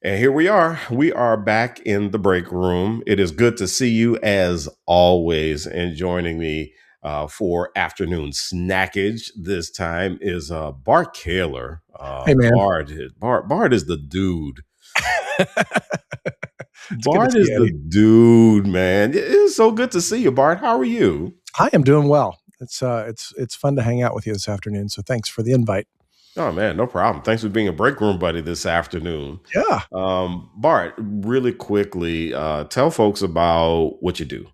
And here we are. We are back in the break room. It is good to see you as always. And joining me for afternoon snackage this time is Bart Caylor. Hey, man. Bart is the dude. It's good to Bart see is you, the Eddie. dude, man. It is so good to see you, Bart. How are you? I am doing well. It's fun to hang out with you this afternoon. So thanks for the invite. Oh man, no problem. Thanks for being a break room buddy this afternoon. Yeah, Bart, really quickly, tell folks about what you do.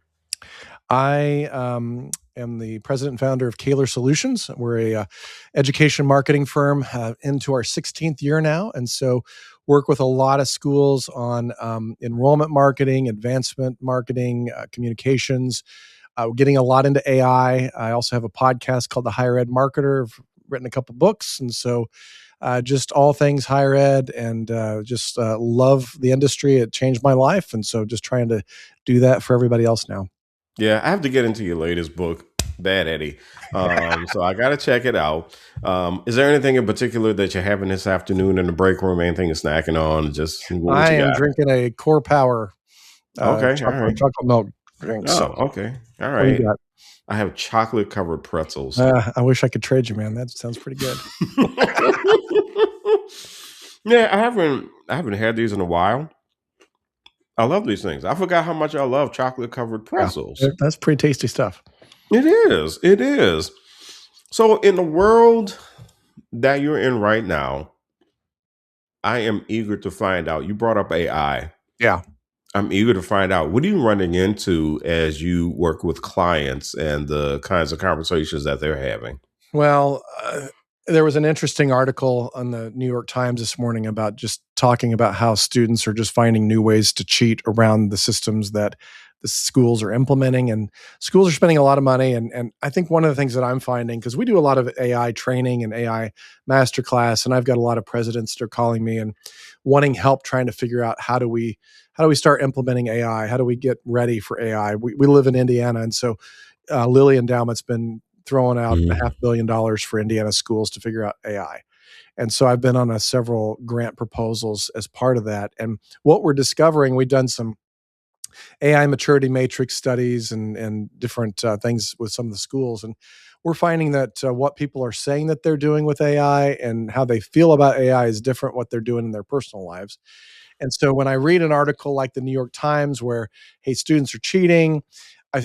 I am the president and founder of Caylor Solutions. We're a education marketing firm into our 16th year now, and so work with a lot of schools on enrollment marketing, advancement marketing, communications. We're getting a lot into AI. I also have a podcast called The Higher Ed Marketer. I've written a couple books, and so just all things higher ed, and just love the industry. It changed my life, and so just trying to do that for everybody else now. Yeah, I have to get into your latest book, Bad Eddie. So I got to check it out. Is there anything in particular that you're having this afternoon in the break room? Anything you're snacking on? Just what I you am got? drinking a Core Power Okay, all right. chocolate milk drink. Oh, So, okay, all what do you right. got? I have chocolate covered pretzels. I wish I could trade you, man. That sounds pretty good. Yeah, I haven't had these in a while. I love these things. I forgot how much I love chocolate covered Yeah, pretzels. that's pretty tasty stuff. It is. It is. So in the world that you're in right now, I am eager to find out. You brought up AI. Yeah. I'm eager to find out what are you running into as you work with clients and the kinds of conversations that they're having. Well, there was an interesting article on the New York Times this morning about just talking about how students are just finding new ways to cheat around the systems that the schools are implementing, and schools are spending a lot of money. And I think one of the things that I'm finding, because we do a lot of AI training and AI masterclass, and I've got a lot of presidents that are calling me and wanting help trying to figure out how do we start implementing AI? How do we get ready for AI? We live in Indiana, and so Lilly Endowment's been throwing out $500 million for Indiana schools to figure out AI. And so I've been on several grant proposals as part of that. And what we're discovering, we've done some AI maturity matrix studies and different things with some of the schools. And we're finding that what people are saying that they're doing with AI and how they feel about AI is different what they're doing in their personal lives. And so when I read an article like the New York Times where, hey, students are cheating,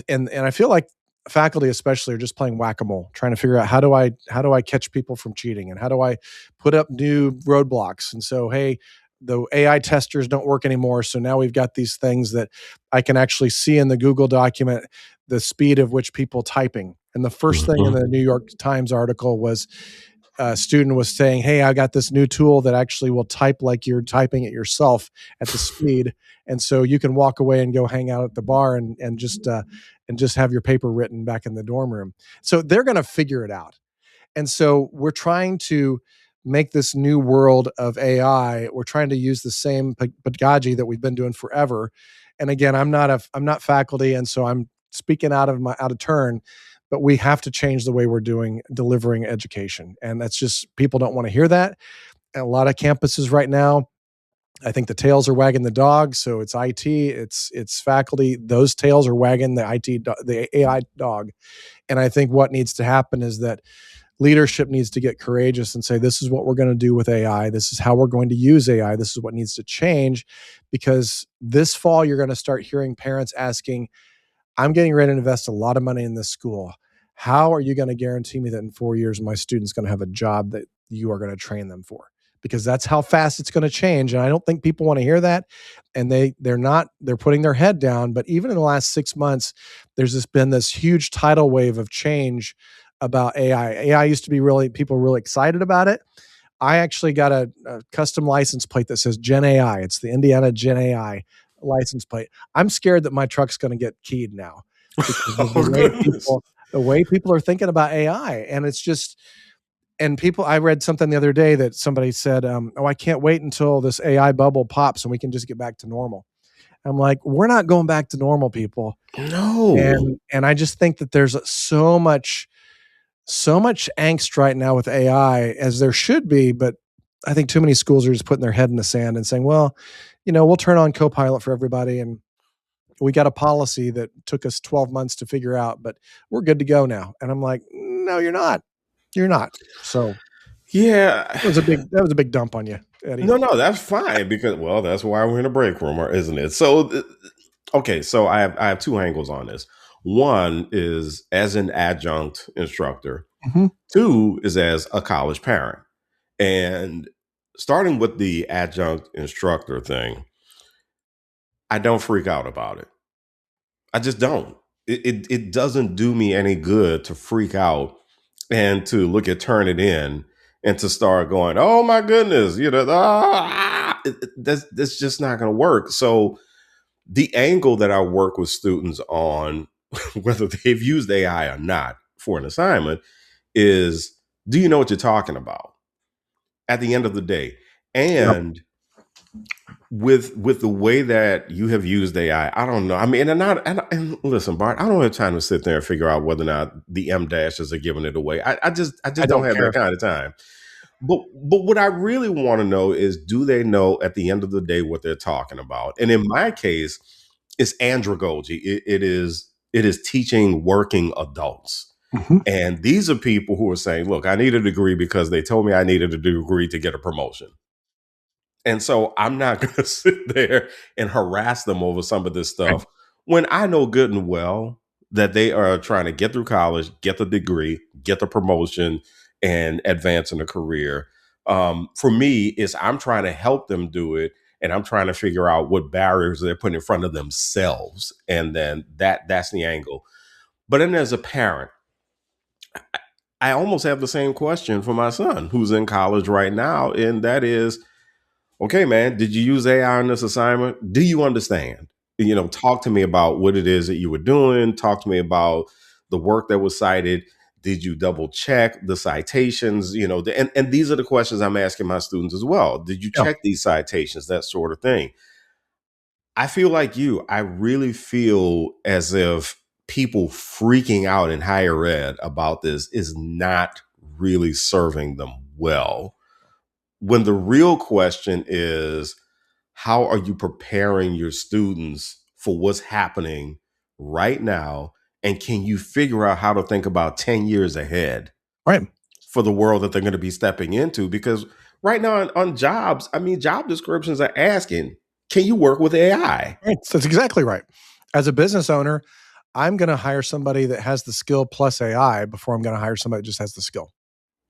and I feel like faculty especially are just playing whack-a-mole, trying to figure out how do I catch people from cheating, and how do I put up new roadblocks. And so, hey, the AI testers don't work anymore. So now we've got these things that I can actually see in the Google document the speed of which people typing. And the first thing in Mhm. the New York Times article was a student was saying, "Hey, I got this new tool that actually will type like you're typing it yourself at the speed, and so you can walk away and go hang out at the bar and just have your paper written back in the dorm room." So they're going to figure it out, and so we're trying to make this new world of AI. We're trying to use the same pedagogy that we've been doing forever. And again, I'm not faculty, and so I'm speaking out of turn, but we have to change the way we're doing delivering education. And that's just people don't want to hear that. And a lot of campuses right now, I think the tails are wagging the dog. So it's IT, it's faculty. Those tails are wagging the AI dog. And I think what needs to happen is that leadership needs to get courageous and say, this is what we're going to do with AI. This is how we're going to use AI. This is what needs to change, because this fall you're going to start hearing parents asking, I'm getting ready to invest a lot of money in this school. How are you going to guarantee me that in 4 years my student's going to have a job that you are going to train them for? Because that's how fast it's going to change. And I don't think people want to hear that. And they're putting their head down. But even in the last 6 months, been this huge tidal wave of change about AI. AI used to be people were really excited about it. I actually got a custom license plate that says Gen AI. It's the Indiana Gen AI license plate. I'm scared that my truck's going to get keyed now because of Oh goodness. the way people are thinking about AI. And it's just, and people, I read something the other day that somebody said, oh, I can't wait until this AI bubble pops and we can just get back to normal. I'm like, we're not going back to normal, people. No. And I just think that there's so much angst right now with AI, as there should be, but I think too many schools are just putting their head in the sand and saying, well, we'll turn on Copilot for everybody. And we got a policy that took us 12 months to figure out, but we're good to go now. And I'm like, no, you're not. You're not. So Yeah. that was a big dump on you, Eddie. No, no, that's fine because well, that's why we're in a break room, isn't it? So, okay, so I have two angles on this. One is as an adjunct instructor. Mm-hmm. Two is as a college parent. And starting with the adjunct instructor thing, I don't freak out about it. I just don't. It doesn't do me any good to freak out and to look at Turnitin and to start going, oh my goodness, that's just not going to work. So the angle that I work with students on, whether they've used AI or not for an assignment, is do you know what you're talking about at the end of the day? Yep. And with the way that you have used AI, I don't know. I mean, and listen, Bart, I don't have time to sit there and figure out whether or not the M dashes are giving it away. I just I don't don't have that care. kind of time. But what I really want to know is, do they know at the end of the day what they're talking about? And in my case, it's andragogy. It is teaching working adults. Mm-hmm. And these are people who are saying, look, I need a degree because they told me I needed a degree to get a promotion. And so I'm not going to sit there and harass them over some of this Right. stuff when I know good and well that they are trying to get through college, get the degree, get the promotion, and advance in a career. For me, is I'm trying to help them do it, and I'm trying to figure out what barriers they're putting in front of themselves, and then that's the angle. But then, as a parent, I almost have the same question for my son, who's in college right now, and that is, okay, man, did you use AI on this assignment? Do you understand? Talk to me about what it is that you were doing. Talk to me about the work that was cited. Did you double check the citations? And these are the questions I'm asking my students as well. Did you Yeah. check these citations? That sort of thing. I feel like you. I really feel as if people freaking out in higher ed about this is not really serving them well, when the real question is, how are you preparing your students for what's happening right now? And can you figure out how to think about 10 years ahead Right. for the world that they're going to be stepping into? Because right now on jobs, I mean, job descriptions are asking, can you work with AI? Right. That's exactly right. As a business owner, I'm going to hire somebody that has the skill plus AI before I'm going to hire somebody that just has the skill.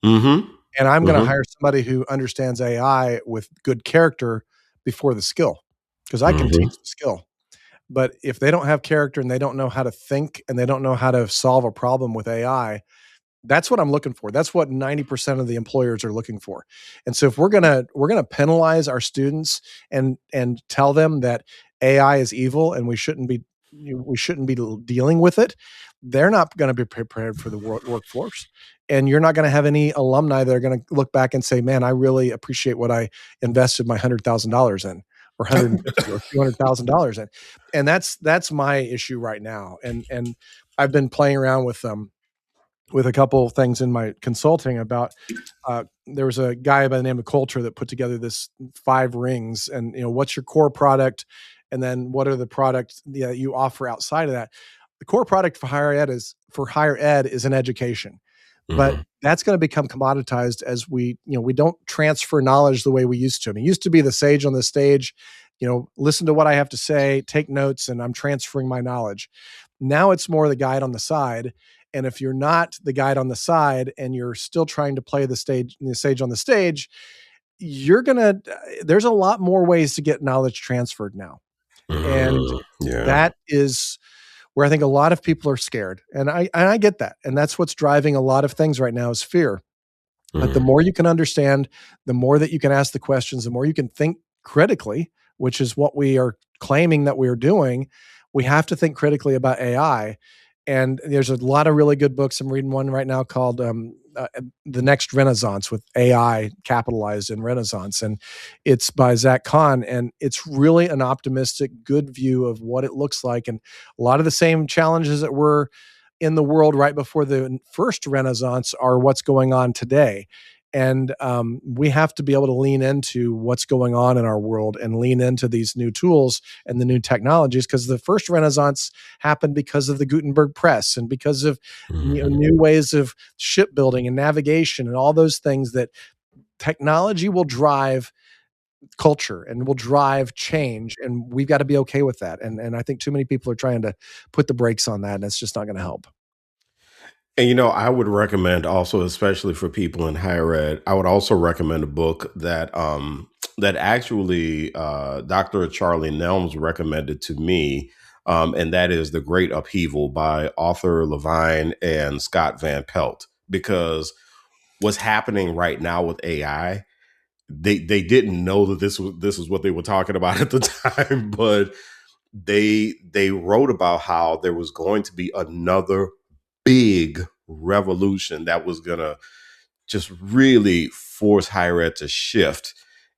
Mm-hmm. And I'm going to Mm-hmm. hire somebody who understands AI with good character before the skill, because I can Mm-hmm. teach the skill. But if they don't have character and they don't know how to think and they don't know how to solve a problem with AI, that's what I'm looking for. That's what 90% of the employers are looking for. And so if we're gonna penalize our students and tell them that AI is evil and we shouldn't be dealing with it, they're not going to be prepared for the workforce. And you're not going to have any alumni that are going to look back and say, "Man, I really appreciate what I invested my $100,000 in, or 150 or $200,000 in." And that's my issue right now. And I've been playing around with a couple of things in my consulting about there was a guy by the name of Coulter that put together this 5 rings, and what's your core product, and then what are the products that you offer outside of that. The core product for higher ed is an education, but Mm-hmm. that's going to become commoditized as we don't transfer knowledge the way we used to. I mean, it used to be the sage on the stage, listen to what I have to say, take notes, and I'm transferring my knowledge. Now it's more the guide on the side. And if you're not the guide on the side and you're still trying to play the sage on the stage, there's a lot more ways to get knowledge transferred now. And Yeah. that is where I think a lot of people are scared. And I get that. And that's what's driving a lot of things right now is fear. But the Mm-hmm. more you can understand, the more that you can ask the questions, the more you can think critically, which is what we are claiming that we are doing. We have to think critically about AI. And there's a lot of really good books. I'm reading one right now called The Next Renaissance, with AI capitalized in Renaissance. And it's by Zach Kahn. And it's really an optimistic, good view of what it looks like. And a lot of the same challenges that were in the world right before the first Renaissance are what's going on today. And we have to be able to lean into what's going on in our world and lean into these new tools and the new technologies, because the first renaissance happened because of the Gutenberg press and because of Mhm. new ways of shipbuilding and navigation and all those things. That technology will drive culture and will drive change, and we've got to be okay with that. And I think too many people are trying to put the brakes on that, and it's just not going to help. And I would recommend also, especially for people in higher ed, I would also recommend a book that actually Dr. Charlie Nelms recommended to me, and that is The Great Upheaval by Arthur Levine and Scott Van Pelt. Because what's happening right now with AI, they didn't know that this was what they were talking about at the time, but they wrote about how there was going to be another big revolution that was going to just really force higher ed to shift.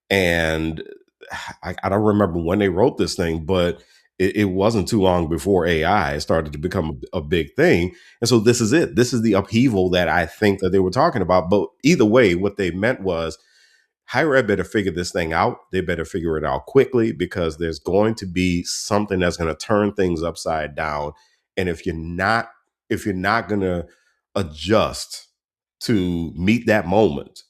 And I don't remember when they wrote this thing, but it wasn't too long before AI started to become a big thing. And so this is it. This is the upheaval that I think that they were talking about. But either way, what they meant was higher ed better figure this thing out. They better figure it out quickly, because there's going to be something that's going to turn things upside down. And if you're not going to adjust to meet that moment,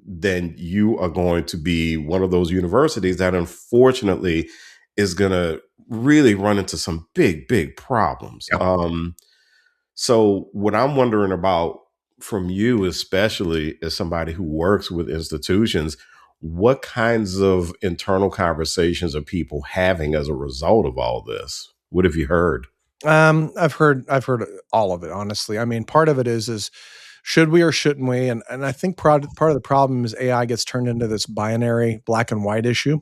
then you are going to be one of those universities that unfortunately is going to really run into some big, big problems. Yeah. So what I'm wondering about from you, especially as somebody who works with institutions, what kinds of internal conversations are people having as a result of all this? What have you heard? I've heard all of it, honestly. I mean, part of it is should we or shouldn't we? And I think part of the problem is AI gets turned into this binary black and white issue,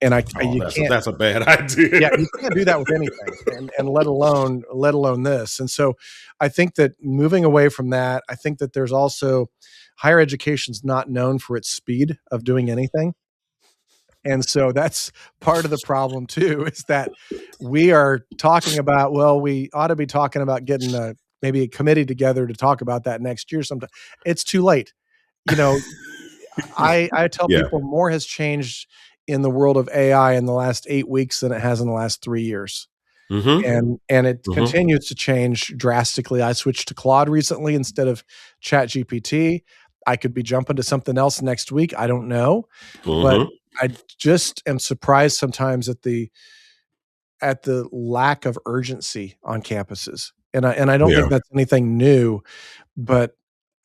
and Oh, you that's a, can't. that's a bad idea. Yeah, you can't do that with anything, and let alone this. And so I think that moving away from that, I think that there's also higher education's not known for its speed of doing anything. And so that's part of the problem too, is that we are talking about, well, we ought to be talking about getting maybe a committee together to talk about that next year sometime. It's too late. You know, I tell Yeah. people more has changed in the world of AI in the last 8 weeks than it has in the last 3 years. Mm-hmm. And it Mm-hmm. continues to change drastically. I switched to Claude recently instead of Chat GPT. I could be jumping to something else next week. I don't know. But Mm-hmm. I just am surprised sometimes at the lack of urgency on campuses. And I don't Yeah. think that's anything new, but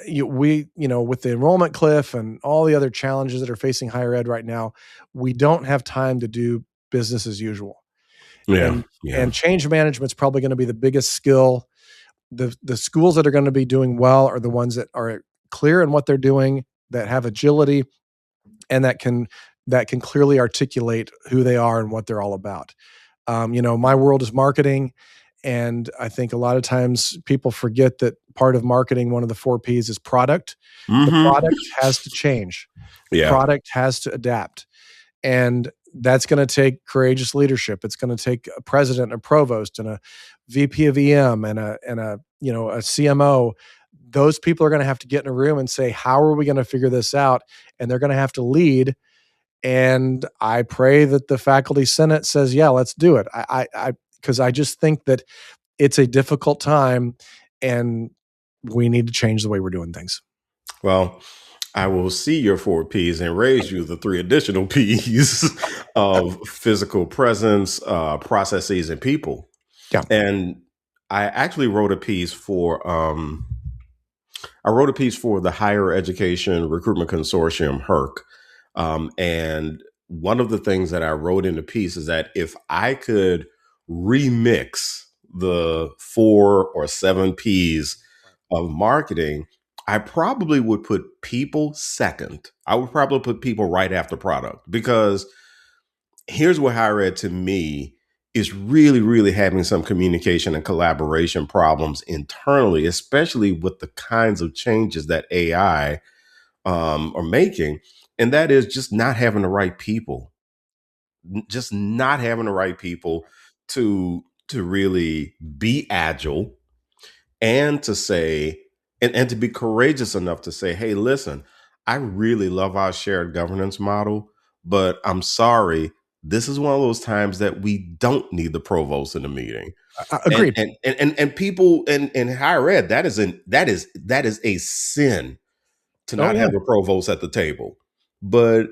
with the enrollment cliff and all the other challenges that are facing higher ed right now, we don't have time to do business as usual. Yeah. And Yeah. and change management is probably going to be the biggest skill. The schools that are going to be doing well are the ones that are clear in what they're doing, that have agility, and that can clearly articulate who they are and what they're all about. My world is marketing, and I think a lot of times people forget that part of marketing, one of the four P's, is product. The Mm-hmm. product has to change. The Yeah. product has to adapt, and that's going to take courageous leadership. It's going to take a president, a provost, and a VP of EM, and a CMO. Those people are going to have to get in a room and say, how are we going to figure this out? And they're going to have to lead, and I pray that the faculty senate says, "Yeah, let's do it." Because I just think that it's a difficult time, and we need to change the way we're doing things. Well, I will see your four P's and raise you the three additional P's of physical presence, processes, and people. Yeah. And I actually wrote a piece for the Higher Education Recruitment Consortium, HERC. And one of the things that I wrote in the piece is that if I could remix the four or seven P's of marketing, I probably would put people second. I would probably put people right after product, because here's what higher ed to me is really, really having some communication and collaboration problems internally, especially with the kinds of changes that AI are making. And that is just not having the right people, just not having the right people to really be agile, and to say, and to be courageous enough to say, hey, listen, I really love our shared governance model, but I'm sorry, this is one of those times that we don't need the provost in the meeting. And Agreed. and people in higher ed, that is a sin to Oh not yeah. have the provost at the table. But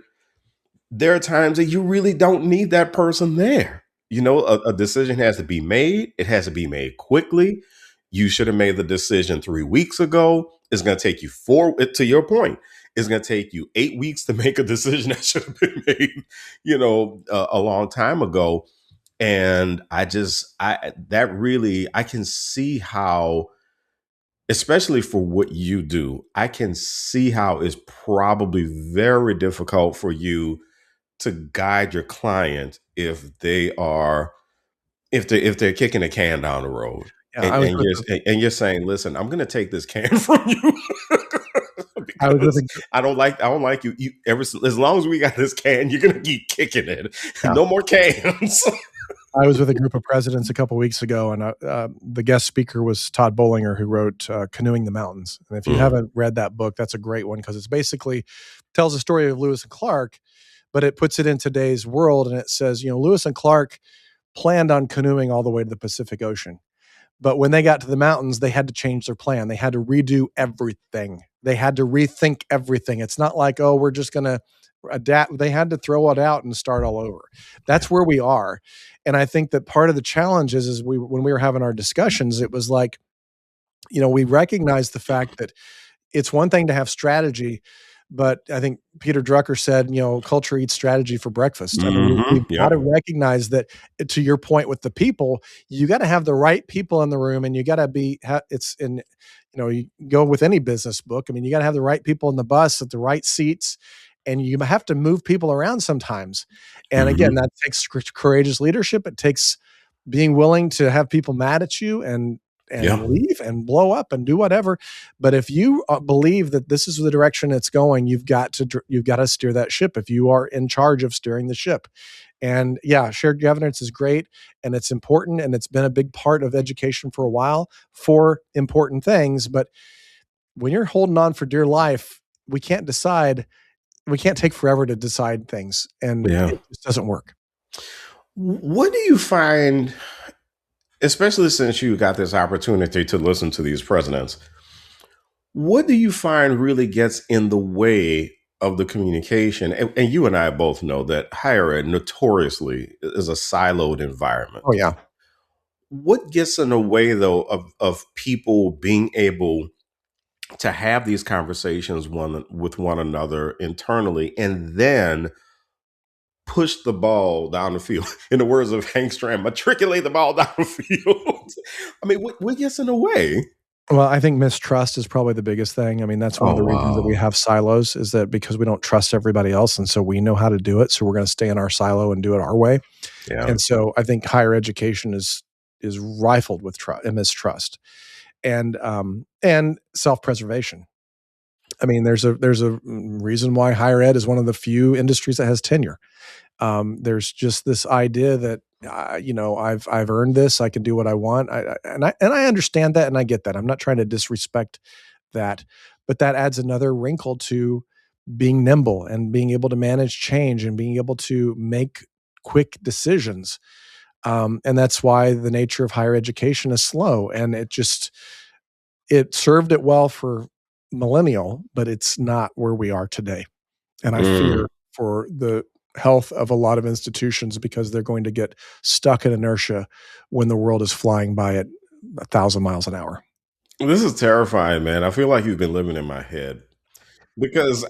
there are times that you really don't need that person there. A decision has to be made. It has to be made quickly. You should have made the decision 3 weeks ago. It's going to take you to your point. It's going to take you 8 weeks to make a decision that should have been made, a long time ago. And I can see how, especially for what you do, I can see how it's probably very difficult for you to guide your client if they're kicking a can down the road, Yeah, and I was and with you're the and you're saying, "Listen, I'm going to take this can from you I was with because a I don't like you. As long as we got this can, you're going to keep kicking it. yeah. No more cans." I was with a group of presidents a couple weeks ago, and the guest speaker was Todd Bollinger, who wrote "Canoeing the Mountains." And if you Mm, haven't read that book, that's a great one because it's basically tells the story of Lewis and Clark, but it puts it in today's world, and it says, Lewis and Clark planned on canoeing all the way to the Pacific Ocean. But when they got to the mountains, they had to change their plan. They had to redo everything. They had to rethink everything. It's not like, oh, we're just going to adapt. They had to throw it out and start all over. yeah. That's where we are. And I think that part of the challenge is when we were having our discussions, it was like, we recognize the fact that it's one thing to have strategy, but I think Peter Drucker said, culture eats strategy for breakfast. I mean, we've got Yep. to recognize that. To your point with the people, you got to have the right people in the room, and you got to it's in, you go with any business book. I mean, you got to have the right people in the bus at the right seats, and you have to move people around sometimes. And again, Hmm. that takes courageous leadership. It takes being willing to have people mad at you and Yeah. leave and blow up and do whatever. But if you believe that this is the direction it's going, you've got to steer that ship if you are in charge of steering the ship. And yeah, shared governance is great and it's important and it's been a big part of education for a while for important things. But when you're holding on for dear life, we can't take forever to decide things and Yeah. it just doesn't work. What do you find, especially since you got this opportunity to listen to these presidents? What do you find really gets in the way of the communication? And you and I both know that higher ed notoriously is a siloed Oh environment. yeah. What gets in the way, though, of people being able to have these conversations with one another internally and then push the ball down the field? In the words of Hank Stram, matriculate the ball down the field. I mean, what gets in the way? Well, I think mistrust is probably the biggest thing. I mean, that's one of Oh, the reasons that we wow. have silos is that because we don't trust everybody else, and so we know how to do it, so we're gonna stay in our silo and do it our way. Yeah. And so I think higher education is rifled with and mistrust and self-preservation. I mean, there's a reason why higher ed is one of the few industries that has tenure. There's just this idea that I've earned this. I can do what I want. And I understand that, and I get that. I'm not trying to disrespect that, but that adds another wrinkle to being nimble and being able to manage change and being able to make quick decisions. And that's why the nature of higher education is slow, and it served it well for millennial, but it's not where we are today. And I Mm. fear for the health of a lot of institutions because they're going to get stuck in inertia when the world is flying by at 1,000 miles an hour. This is terrifying, man. I feel like you've been living in my head because,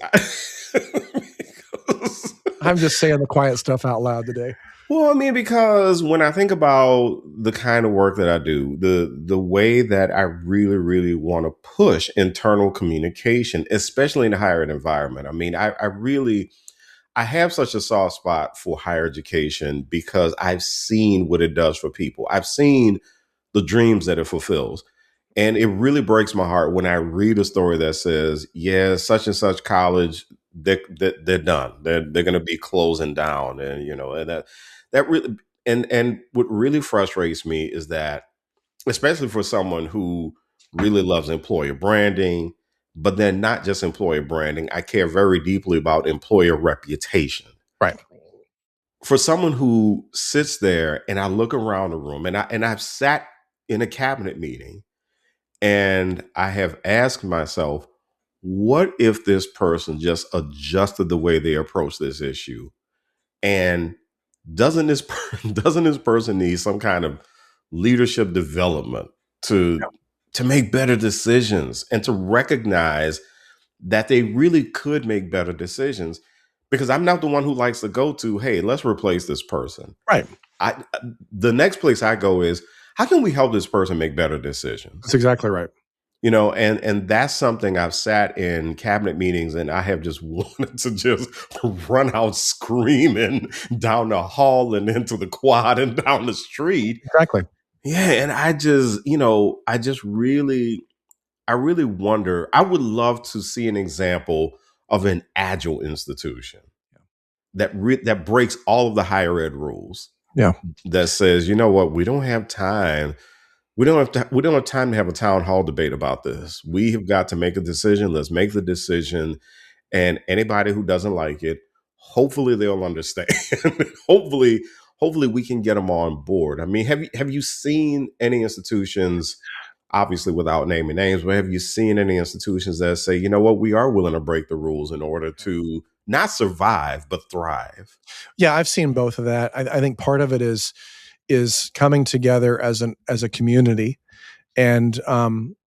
because I'm just saying the quiet stuff out loud today. well, I mean, because when I think about the kind of work that I do, the way that I really, really want to push internal communication, especially in the higher ed environment. I mean, I have such a soft spot for higher education because I've seen what it does for people. I've seen the dreams that it fulfills. And it really breaks my heart when I read a story that says, yeah, such and such college, they're done. They're going to be closing down. And, and that really, and what really frustrates me is that, especially for someone who really loves employer branding, but then not just employer branding. I care very deeply about employer reputation. Right. For someone who sits there and I look around the room and I've sat in a cabinet meeting and I have asked myself, what if this person just adjusted the way they approach this issue? And doesn't this doesn't this person need some kind of leadership development to to make better decisions and to recognize that they really could make better decisions? Because I'm not the one who likes to go to, hey, let's replace this person. Right. I The next place I go is, how can we help this person make better decisions? That's exactly right. And that's something I've sat in cabinet meetings and I have just wanted to just run out screaming down the hall and into the quad and down the street. Exactly. Yeah, and I really wonder. I would love to see an example of an agile institution that breaks all of the higher ed rules, Yeah. that says, you know what, we don't have time. We don't have time to have a town hall debate about this. We have got to make a decision. Let's make the decision. And anybody who doesn't like it, hopefully they'll understand. hopefully, hopefully we can get them on board. I mean, have you seen any institutions, obviously without naming names, but have you seen any institutions that say, you know what, we are willing to break the rules in order to not survive but thrive? Yeah, I've seen both of that. I think part of it is coming together as a community, and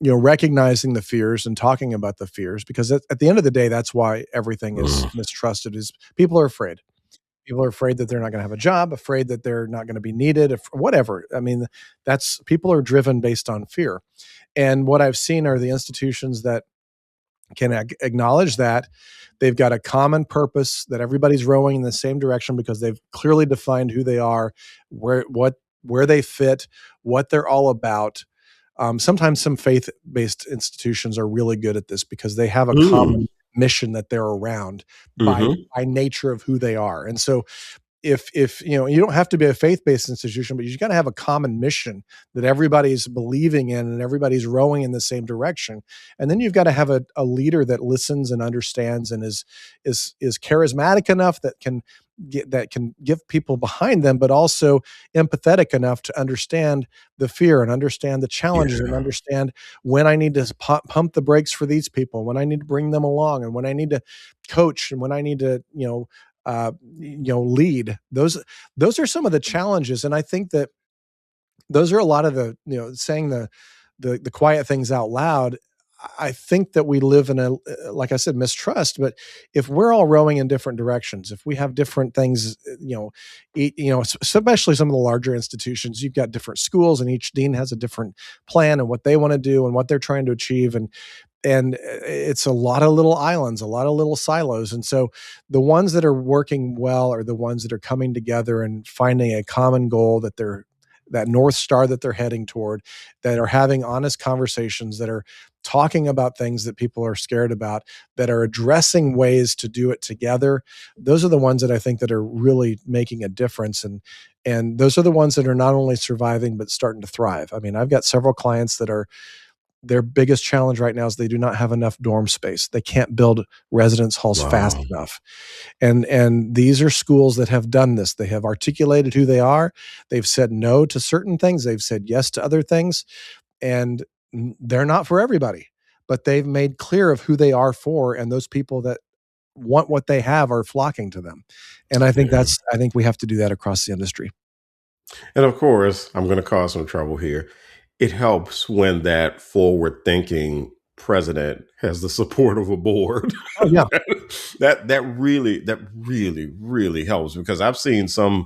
recognizing the fears and talking about the fears, because at the end of the day, that's why everything is Mm. mistrusted. Is people are afraid. People are afraid that they're not going to have a job, afraid that they're not going to be needed, if, whatever. I mean, that's people are driven based on fear. And what I've seen are the institutions that can acknowledge that they've got a common purpose, that everybody's rowing in the same direction because they've clearly defined who they are, where they fit, what they're all about. Sometimes some faith-based institutions are really good at this because they have a Mm. common mission that they're around by Hmm. by nature of who they are. And so if you don't have to be a faith-based institution, but you got to have a common mission that everybody's believing in and everybody's rowing in the same direction. And then you've got to have a leader that listens and understands and is charismatic enough that can give people behind them, but also empathetic enough to understand the fear and understand the challenges and Yeah. understand when I need to pump the brakes for these people, when I need to bring them along, and when I need to coach, and when I need to lead. Those are some of the challenges, and I think that those are a lot of the saying the quiet things out loud. I think that we live in a, like I said, mistrust. But if we're all rowing in different directions, if we have different things, especially some of the larger institutions, you've got different schools, and each dean has a different plan and what they want to do and what they're trying to achieve, and it's a lot of little islands, a lot of little silos. And so the ones that are working well are the ones that are coming together and finding a common goal, that North Star that they're heading toward, that are having honest conversations, that are talking about things that people are scared about, that are addressing ways to do it together. Those are the ones that I think that are really making a difference. And those are the ones that are not only surviving, but starting to thrive. I mean, I've got several clients that are, their biggest challenge right now is they do not have enough dorm space. They can't build residence halls fast Wow. enough. And these are schools that have done this. They have articulated who they are. They've said no to certain things. They've said yes to other things. And they're not for everybody, but they've made clear of who they are for. And those people that want what they have are flocking to them. And Yeah. I think we have to do that across the industry. And of course, I'm going to cause some trouble here. It helps when that forward thinking president has the support of a board. Oh yeah. That really helps, because I've seen some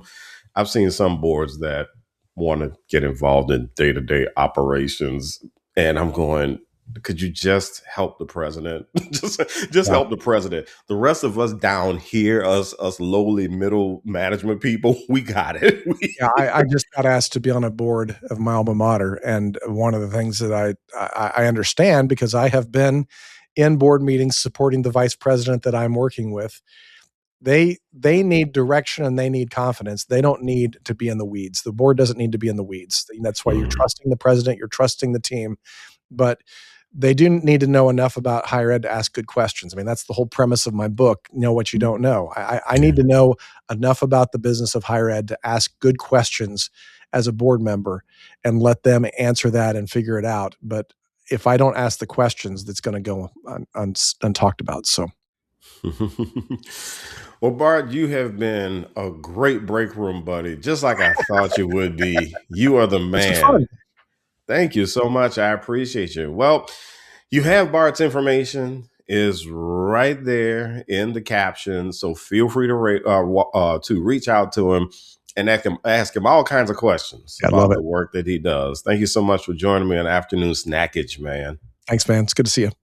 boards that want to get involved in day-to-day operations, and I'm going, could you just help the president? just Yeah. help the president. The rest of us down here, us lowly middle management people, we got it. Yeah, I just got asked to be on a board of my alma mater, and one of the things that I understand, because I have been in board meetings supporting the vice president that I'm working with. They need direction and they need confidence. They don't need to be in the weeds. The board doesn't need to be in the weeds. That's why you're Mm. trusting the president, you're trusting the team. But they do need to know enough about higher ed to ask good questions. I mean, that's the whole premise of my book, Know What You Don't Know. I need to know enough about the business of higher ed to ask good questions as a board member and let them answer that and figure it out. But if I don't ask the questions, that's going to go untalked about. So, Well, Bart, you have been a great break room buddy, just like I thought you would be. You are the this is man. fun. Thank you so much. I appreciate you. Well, you have Bart's information is right there in the caption, so feel free to reach out to him and ask him all kinds of questions I love about it. the work that he does. Thank you so much for joining me on Afternoon Snackage, man. Thanks, man. It's good to see you.